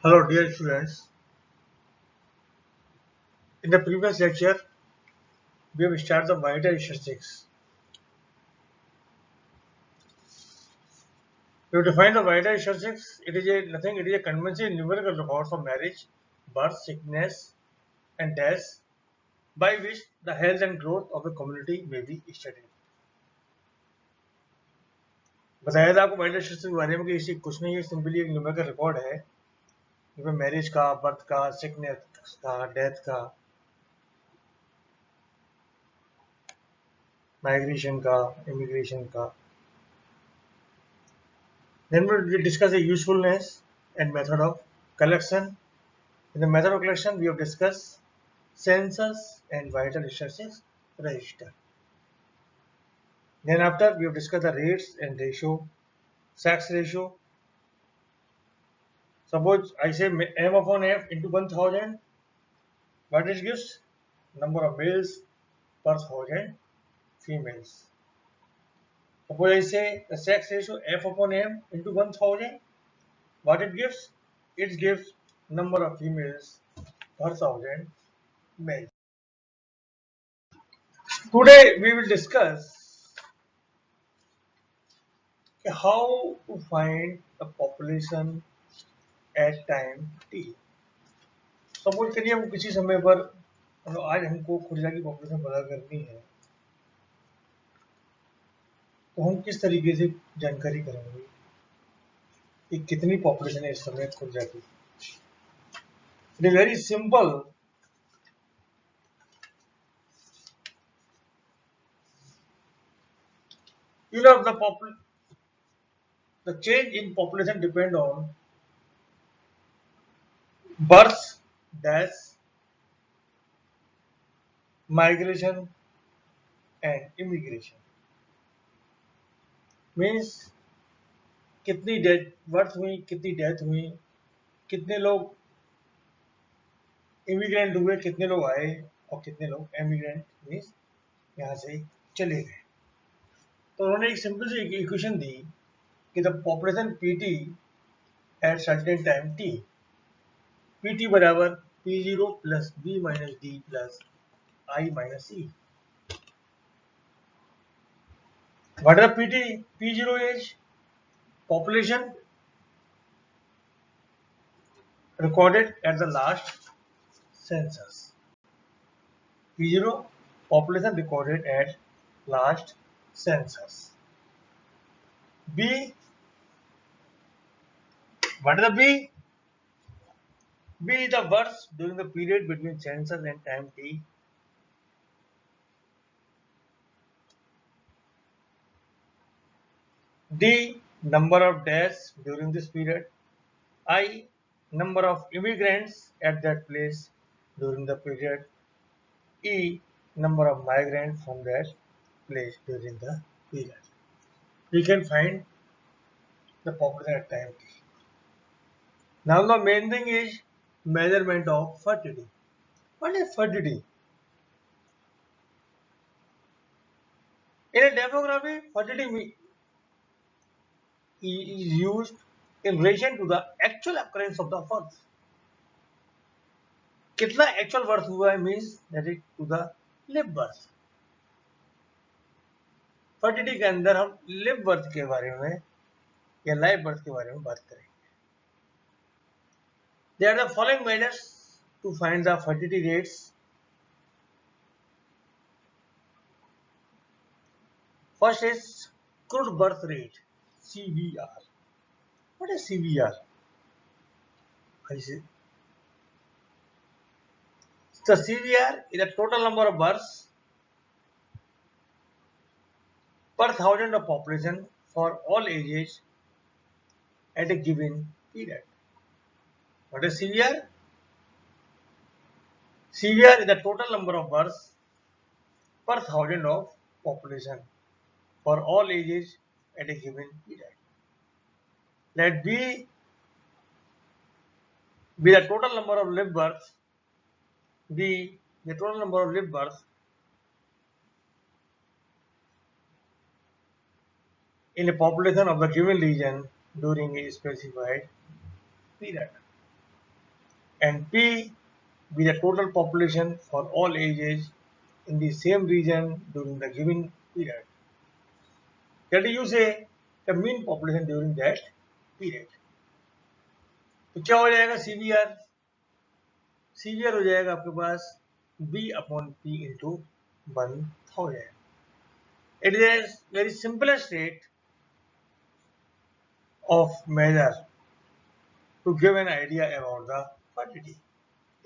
Hello dear students, in the previous lecture we have started the wider statistics. We have defined the wider statistics. It is a conventional numerical record for marriage, birth, sickness and death by which the health and growth of a community may be studied. बताया था आपको wider statistics के बारे में कि इसी कुछ नहीं है, सिंपली एक न्यूमेरिकल रिकॉर्ड है जिसमें मैरिज का, बर्थ का, सिकनेस का, डेथ का, माइग्रेशन का, इमिग्रेशन का. Then we will discuss the usefulness and method of collection. In the method of collection, we have discussed census and vital statistics register. Then after, we have discussed the rates and ratio, sex ratio. Suppose I say M upon F into 1000, what it gives? Number of males per 1000 females. Suppose I say the sex ratio F upon M into 1000, what it gives? It gives number of females per 1000 males. Today we will discuss how to find the population at time t. Suppose करिए हम किसी समय पर आज हमको खुर्जा की population पता करनी है, तो हम किस तरीके से जानकारी करेंगे कि कितनी पॉपुलेशन है इस समय खुर्जा की. It is very simple. You know the change in population depend on birth, death, migration and immigration. Means कितनी डेथ बर्थ हुई, कितनी डेथ हुई, कितने लोग इमिग्रेंट हुए, कितने लोग आए और कितने लोग एमिग्रेंट मीन्स यहाँ से चले गए. तो उन्होंने एक सिंपल सी इक्वेशन दी कि the population PT at certain time T, PT बराबर P0 plus B minus D plus I minus C. What is the PT? P0 is population recorded at the last census. P0 population recorded at last census. B, what is the B? B is the births during the period between census and time t. D, number of deaths during this period. I, number of immigrants at that place during the period. E, number of migrants from that place during the period. We can find the population at time t. Now the main thing is measurement of fertility. What is fertility? In a demography, fertility is used in relation to the actual occurrence of the birth. कितना actual birth हुआ है means that is to the live birth. fertility के अंदर हम live birth के बारे में या live birth के बारे में बात करेंगे. There are the following methods to find the fertility rates. First is crude birth rate, CBR. What is CBR? I see. The CBR is the total number of births per thousand of population for all ages at a given period. What is CBR? CBR is the total number of births per thousand of population for all ages at a given period. Let B be the total number of live births, B the total number of live births in a population of the given region during a specified period. and P be the total population for all ages in the same region during the given period. That is, you say the mean population during that period. तो क्या हो जाएगा CVR? CVR हो जाएगा आपके पास B upon P into 1000. It is a very simplest rate of measure to give an idea about the fertility.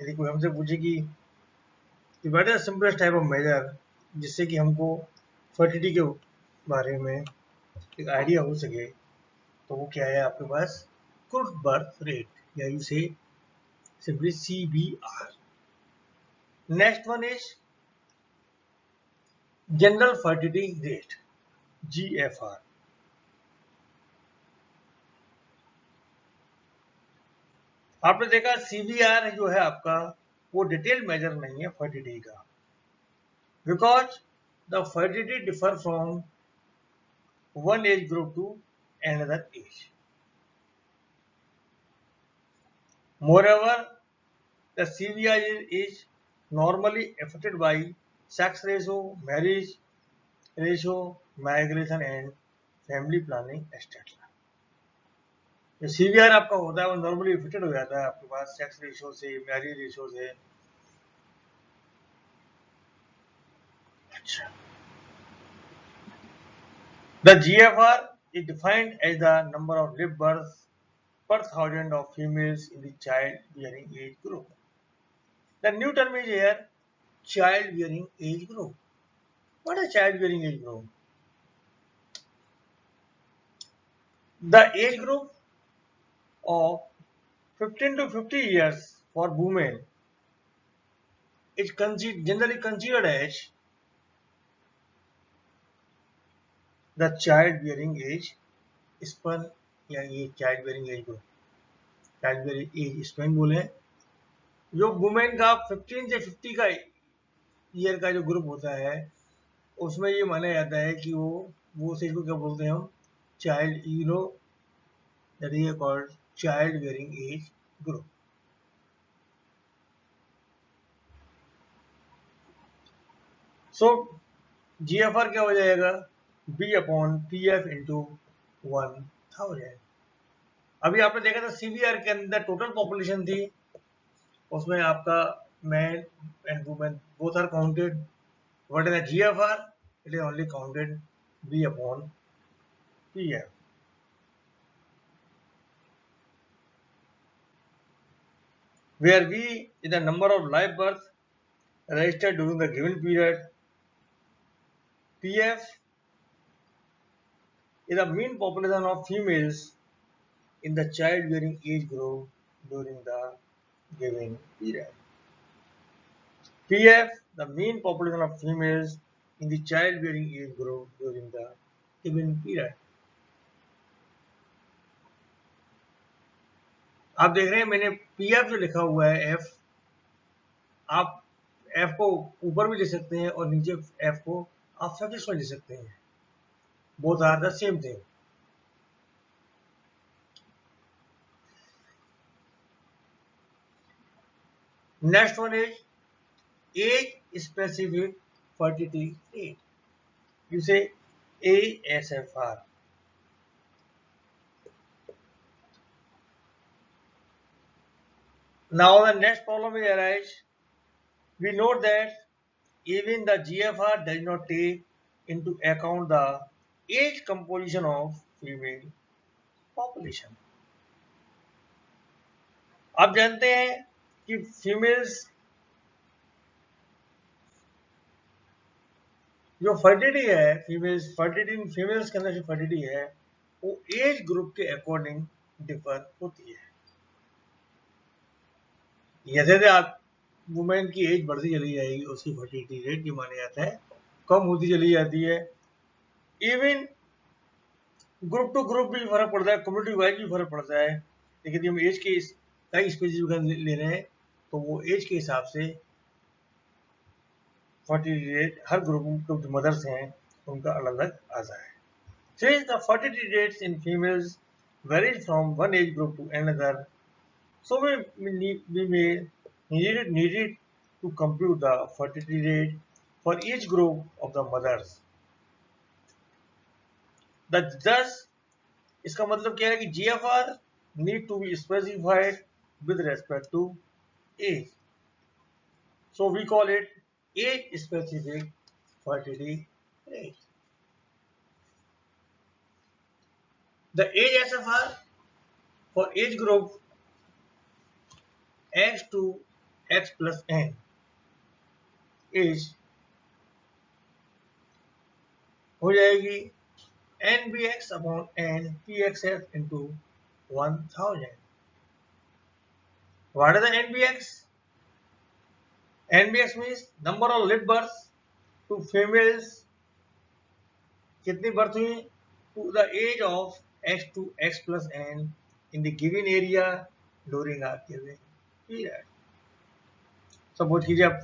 यदि कोई हमसे पूछे कि what is simplest type of measure जिससे कि हमको फर्टिलिटी के बारे में एक आइडिया हो सके, तो वो क्या है आपके पास गुड बर्थ रेट या इसे simply CBR. Next one is general fertility rate GFR. आपने देखा CBR जो है आपका वो डिटेल मेजर नहीं है फर्टिलिटी का, because the fertility differ from one age group to another age. Moreover, the CVR is normally affected by sex ratio, marriage ratio, migration and family planning, etc. जो CVR आपका होता है वो normally affected हो जाता है आपके पास सेक्स रेशियो से, मैरिज रेशियो से. अच्छा, the GFR is defined as the number of live births per thousand of females in the child-bearing age group. The new term is here child-bearing age group. What is child-bearing age group? The age group of 15 to 50 years for women is generally considered as the child-bearing age span या ये child-bearing age group. Child-bearing age span बोले जो women का 15 से 50 का year का जो group होता है उसमें ये माना जाता है कि वो स्टेज को क्या बोलते हैं हम child that is called child bearing age group. So GFR क्या हो जाएगा B upon PF into 1000. अभी आपने देखा था CVR के अंदर टोटल पॉपुलेशन थी, उसमें आपका man and women both are counted. What is the GFR? It is only counted B upon PF. Where V is the number of live births registered during the given period. PF is the mean population of females in the child-bearing age group during the given period. PF, the mean population of females in the child-bearing age group during the given period. आप देख रहे हैं मैंने PF जो लिखा हुआ है F, आप F को ऊपर भी लिख सकते हैं और नीचे F को आप सफिक्स में लिख सकते हैं. Both are the same thing. Next one is age specific fertility rate. You say ASFR. Now the next problem will arise. We note that even the GFR does not take into account the age composition of female population. आप जानते हैं कि females जो fertility है, females के अंदर जो fertility है वो एज ग्रुप के अकॉर्डिंग डिफर होती है. जैसे आप वुमेन की एज बढ़ती चली जाएगी उसकी फर्टिलिटी रेट ये माना जाता है कम होती चली जाती है. इवन ग्रुप टू ग्रुप भी फर्क पड़ता है, कम्युनिटी वाइज भी फर्क पड़ता है. लेकिन हम एज के कई स्पेसिफिक ले रहे हैं तो वो एज के हिसाब से फर्टिलिटी रेट हर ग्रुप के जो मदर्स हैं उनका अलग अलग आता है. Since the fertility rates in females varies from one age group to another, So we needed to compute the fertility rate for each group of the mothers. Thus इसका मतलब क्या है कि GFR need to be specified with respect to age. So we call it age specific fertility rate. The age SFR for age group X to X plus N is हो जाएगी NBX upon NPXF into 1000. What is the NBX? NBX means number of live births to females. कितनी birth हुई to the age of X to X plus N in the given area during a given period. Suppose कीजिए आप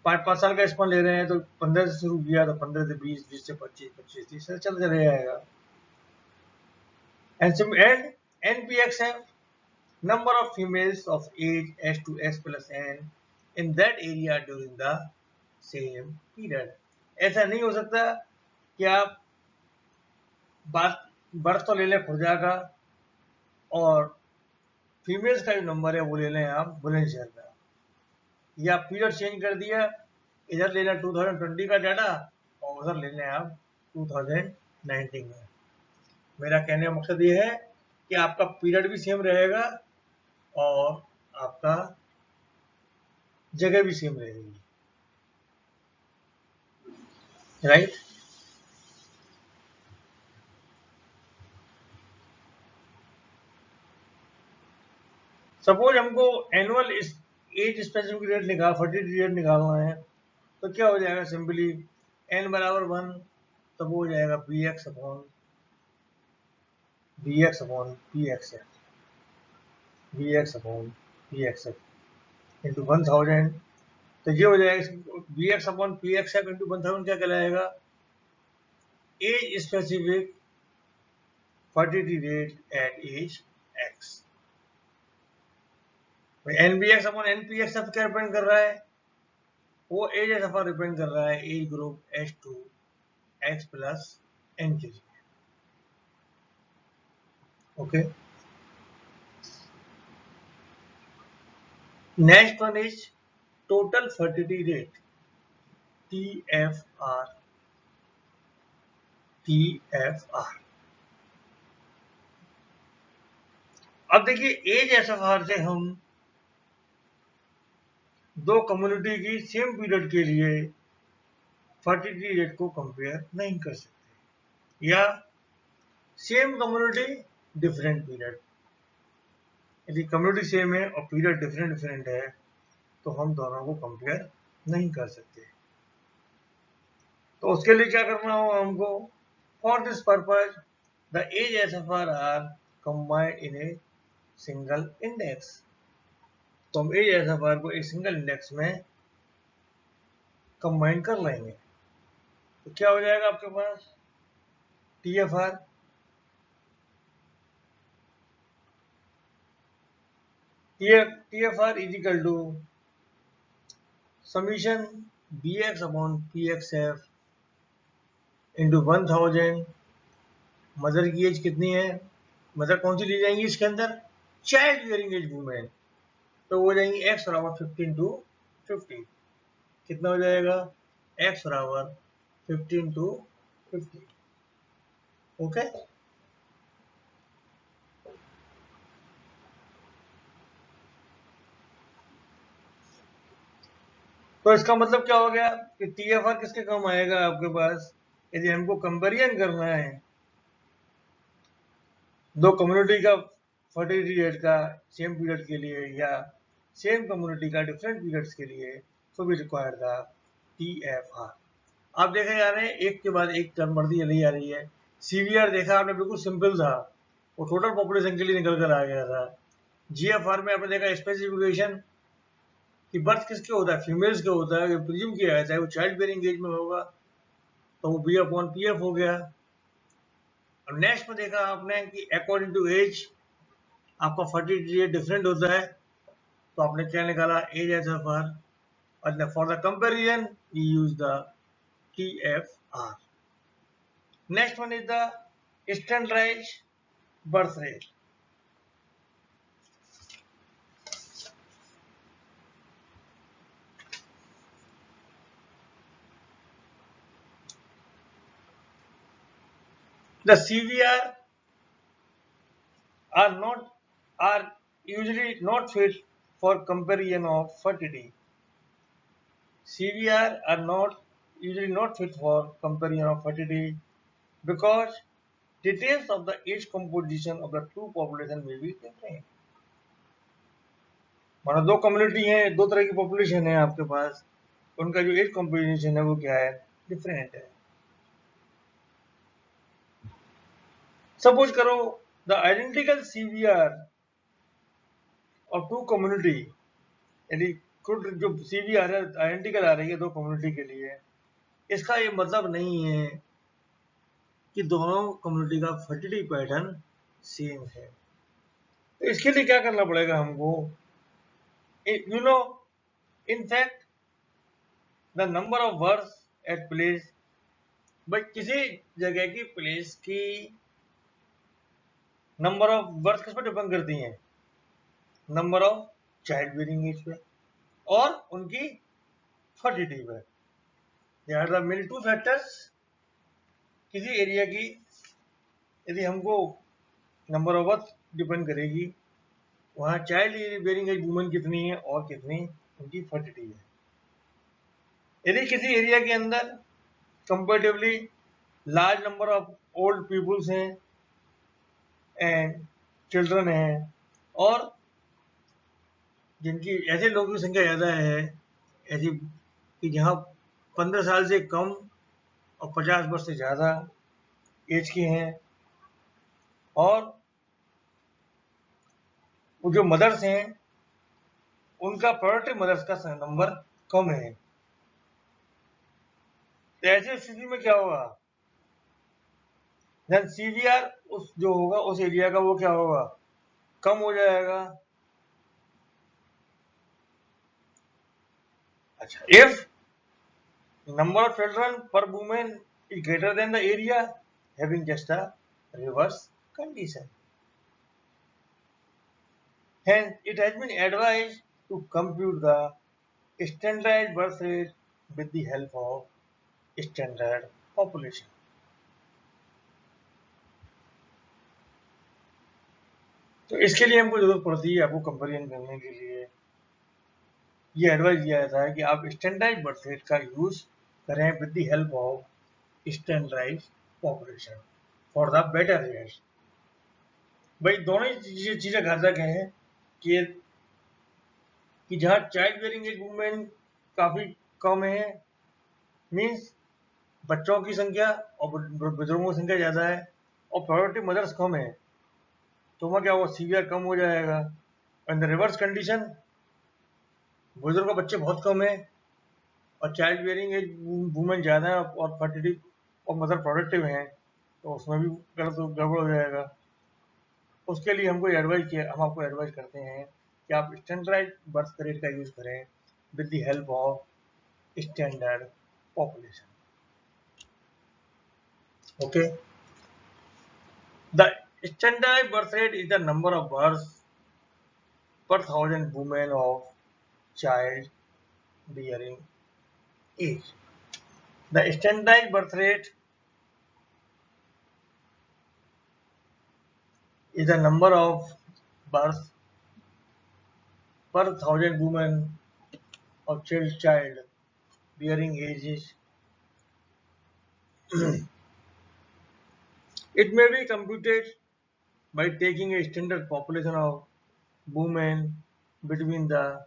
5 साल का spun ले रहे हैं तो 15 से शुरू किया तो 15 से 20, 20 से 25, 25 30 से चलते रहेगा. And NPXF number of females of age X to X plus N in that area during the same period. ऐसा नहीं हो सकता कि आप बर्थ तो ले लें खुर्जा का और फीमेल्स का जो नंबर है वो ले लें आप बुलंदशहर का, या पीरियड चेंज कर दिया, इधर ले लें 2020 का डाटा और उधर ले लें आप 2019 का. मेरा कहने का मकसद ये है कि आपका पीरियड भी सेम रहेगा और आपका जगह भी सेम रहेगी, राइट. सपोज हमको एनुअल एज स्पेसिफिक रेट निकाल फर्टिलिटी रेट निकालना है तो क्या हो जाएगा, सिंपली n बराबर 1 तब हो जाएगा bx अपॉन pxf इंटू 1000. तो ये हो जाएगा bx अपॉन pxf इंटू 1000 क्या कहलाएगा, age specific fertility rate at age x. NBX upon NPXF क्या डिपेंड कर रहा है, वो एज SFR डिपेंड कर रहा है age group H to X plus N के लिए. Okay, next one is total fertility rate TFR. अब देखिए एज SFR से हम दो कम्युनिटी की सेम पीरियड के लिए फर्टिलिटी रेट को कंपेयर नहीं कर सकते, या सेम कम्युनिटी डिफरेंट पीरियड. यदि कम्युनिटी सेम है और पीरियड डिफरेंट है तो हम दोनों को कंपेयर नहीं कर सकते. तो उसके लिए क्या करना होगा हमको, for this purpose the age SFR are combined in a single index. तो हम एज SFR को एक सिंगल इंडेक्स में कंबाइन कर लेंगे. तो क्या हो जाएगा आपके पास, TFR is equal to summation bx upon pxf into 1000. Mother की एज कितनी है, मदर कौन सी ली जाएंगी इसके अंदर, चाइल्ड बियरिंग एज वुमेन, तो हो जाएंगी x बराबर 15 to 50. कितना हो जाएगा, x बराबर 15 to 50. ओके, तो इसका मतलब क्या हो गया कि TFR किसके कम आएगा आपके पास, यदि हमको कंपेरिजन करना है दो कम्युनिटी का फर्टिलिटी रेट का सेम पीरियड के लिए या सेम कम्युनिटी का डिफरेंट पीरियड्स के लिए, तो भी रिक्वायर था TFR. आप देखे जा रहे हैं एक के बाद एक टर्म बढ़ती चली जा रही है. CVR देखा आपने, बिल्कुल सिंपल था, वो टोटल पॉपुलेशन के लिए निकल कर आ गया था. GFR में आपने देखा स्पेसिफिकेशन कि बर्थ किसके होता है, फीमेल्स के होता है, प्रिज्यूम किया जाता है वो चाइल्ड बेयरिंग एज में होगा, तो वो B अपॉन PF हो गया. और नेक्स्ट में देखा आपने कि अकॉर्डिंग टू एज आपका फर्टिलिटी रेट डिफरेंट होता है, तो आपने क्या निकाला, एज एज एफ आर, और for the comparison we use the T F R. Next one is the standardised birth rate. The CVR are usually not fit for comparison of fertility. CVR are not usually not fit for comparison of fertility because details of the age composition of the two population may be different. मानो दो community है, दो तरह की population है आपके पास, उनका जो एज कॉम्पोजिशन है वो क्या है, डिफरेंट है. सपोज करो the identical CVR of two community, यानी जो सीवीआर है आइडेंटिकल आ रही है दो कम्युनिटी के लिए, इसका ये मतलब नहीं है कि दोनों कम्युनिटी का फर्टिलिटी पैटर्न सेम है. तो इसके लिए क्या करना पड़ेगा हमको, you know, in fact the number of birth at place, but किसी जगह की प्लेस की नंबर ऑफ बर्थ किस पर डिपेंड करती हैं, number of child bearing age पे और उनकी फर्टिलिटी पे. They are the main two factors. किसी एरिया की यदि हमको नंबर ऑफ बर्थ डिपेंड करेगी, वहाँ चाइल्ड बियरिंग एज वुमेन कितनी है और कितनी उनकी फर्टिलिटी है. यदि किसी एरिया के अंदर comparatively large number of old peoples हैं एंड चिल्ड्रन हैं, और जिनकी ऐसे लोगों की संख्या ज़्यादा है, ऐसी कि जहाँ 15 साल से कम और 50 वर्ष से ज़्यादा एज के हैं, और वो जो मदर्स हैं उनका प्रोडक्टिव मदर्स का नंबर कम है, तो ऐसी स्थिति में क्या होगा, देन सीवीआर उस जो होगा उस एरिया का वो क्या होगा, कम हो जाएगा. अच्छा, if number of children per woman is greater than the area having just a reverse condition. Hence, it has been advised to compute the standardized birth rate with the help of standard population. तो इसके लिए हमको जरूरत पड़ती है, आपको comparison करने के लिए ये एडवाइस दिया जाता है कि आप स्टैंडर्डाइज्ड बर्थ रेट का यूज करें with the help of standardised population for the better result. भाई दोनों ही चीजें घातक हैं कि जहाँ चाइल्ड बेयरिंग एज वुमेन काफी कम है, मीन्स बच्चों की संख्या और बुजुर्गों की संख्या ज्यादा है, और प्रोडक्टिव मदर्स कम है, तो वहाँ क्या होगा, सीवियर कम हो जाएगा. इन द रिवर्स कंडीशन, बुजुर्ग बच्चे बहुत कम है और चाइल्ड बेयरिंग एज वुमेन ज्यादा है और फर्टिलिटी और मदर प्रोडक्टिव है, तो उसमें भी गलत गड़बड़ हो जाएगा. उसके लिए हमको एडवाइस किया, हम आपको एडवाइस करते हैं कि आप स्टैंडर्डाइज बर्थ रेट का यूज करें with the help of standard population. Okay, the standard birth rate is the number of births per thousand women of child bearing age. The standard birth rate is the number of births per thousand women of child bearing ages. It may be computed by taking a standard population of women between the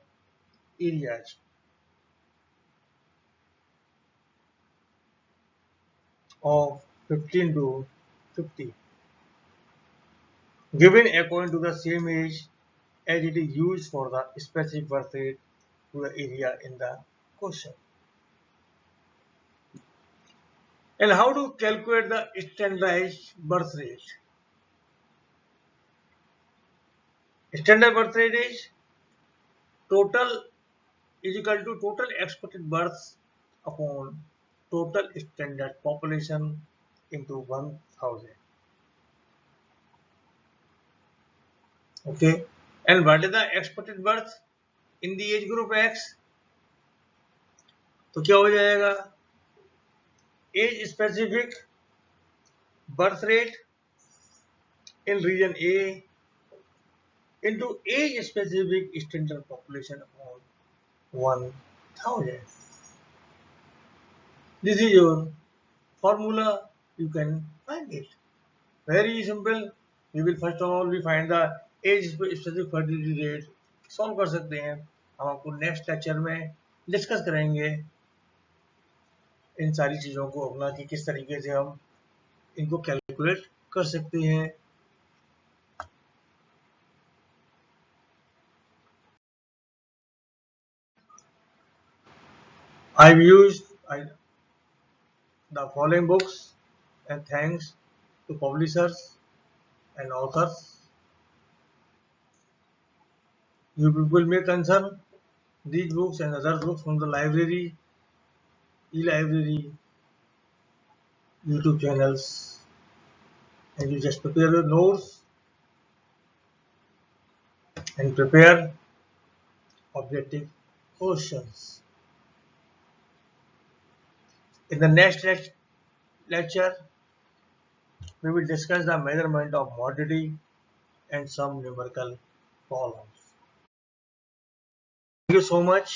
areas of 15 to 50, given according to the same age as it is used for the specific birth rate to the area in the question. And how to calculate the standardized birth rate? Standard birth rate is total is equal to total expected births upon total standard population into 1000. Okay. And what is the expected birth in the age group X? तो क्या हो जाएगा? Age specific birth rate in region A into age specific standard population upon 1000. This is your formula. You can find it. Very simple. We will first of all we find the age specific fertility rate. Solve कर सकते हैं. हम आपको next lecture में discuss करेंगे इन सारी चीज़ों को अपना कि किस तरीके से हम इनको कैलकुलेट कर सकते हैं. I've used the following books and thanks to publishers and authors. You people may concern these books and other books from the library, e-library, YouTube channels, and you just prepare your notes and prepare objective questions. In the next lecture, we will discuss the measurement of mortality and some numerical problems. Thank you so much.